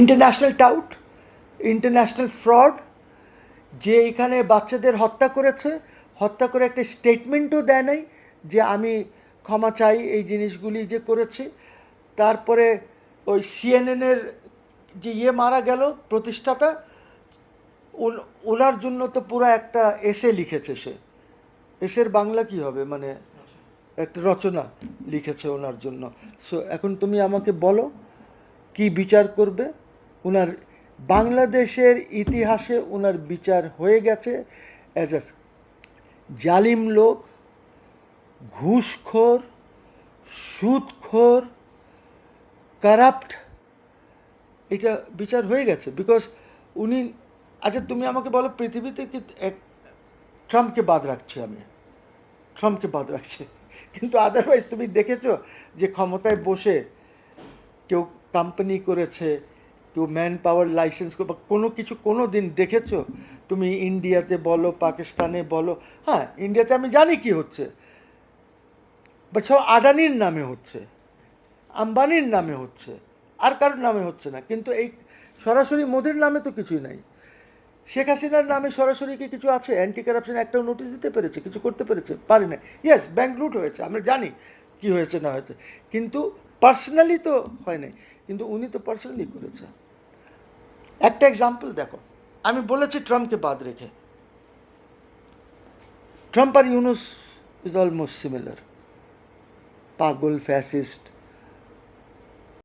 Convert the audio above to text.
International tout, international fraud, যে এখানে বাচ্চাদের হত্যা করেছে, হত্যা করে একটা স্টেটমেন্টও দেয় নাই যে আমি ক্ষমা চাই এই জিনিসগুলি যে করেছি। তারপরে ওই সিএনএনের যে মারা গেল প্রতিষ্ঠাতা, ওনার জন্য তো পুরো একটা এসে লিখেছে সে। এসের বাংলা কি হবে, মানে একটা রচনা লিখেছে ওনার জন্য। সো এখন তুমি আমাকে বলো কি বিচার করবে ওনার? বাংলাদেশের ইতিহাসে ওনার বিচার হয়ে গেছে অ্যাজ এ জালিম লোক, ঘুষখোর, সুদখোর, কারাপ্ট, এটা বিচার হয়ে গেছে। বিকজ উনি, আচ্ছা তুমি আমাকে বলো, পৃথিবীতে কি ট্রাম্পকে বাদ রাখছি আমি, ট্রাম্পকে বাদ রাখছে, কিন্তু আদারওয়াইজ তুমি দেখেছো যে ক্ষমতায় বসে কেউ কোম্পানি করেছে, কেউ ম্যান পাওয়ার লাইসেন্স বা কোনো কিছু কোনো দিন দেখেছো তুমি? ইন্ডিয়াতে বলো, পাকিস্তানে বলো, হ্যাঁ ইন্ডিয়াতে আমি জানি কি হচ্ছে, বাট সব আদানির নামে হচ্ছে, আম্বানির নামে হচ্ছে, আর কারোর নামে হচ্ছে না। কিন্তু এই সরাসরি মোদির নামে তো কিছুই নাই। শেখ হাসিনার নামে সরাসরি কি কিছু আছে? অ্যান্টি কারাপশন একটাও নোটিশ দিতে পেরেছে, কিছু করতে পেরেছে? পারে না। ইয়েস, ব্যাংক লুট হয়েছে, আমরা জানি কি হয়েছে না হয়েছে, কিন্তু পার্সোনালি তো হয় নাই। কিন্তু উনি তো পার্সোনালি করেছে। একটা এক্সাম্পল দেখো, আমি বলেছি ট্রাম্পকে বাদ রেখে, ট্রাম্প আর ইউনুস ইজ অলমোস্ট সিমিলার, পাগল, ফ্যাসিস্ট,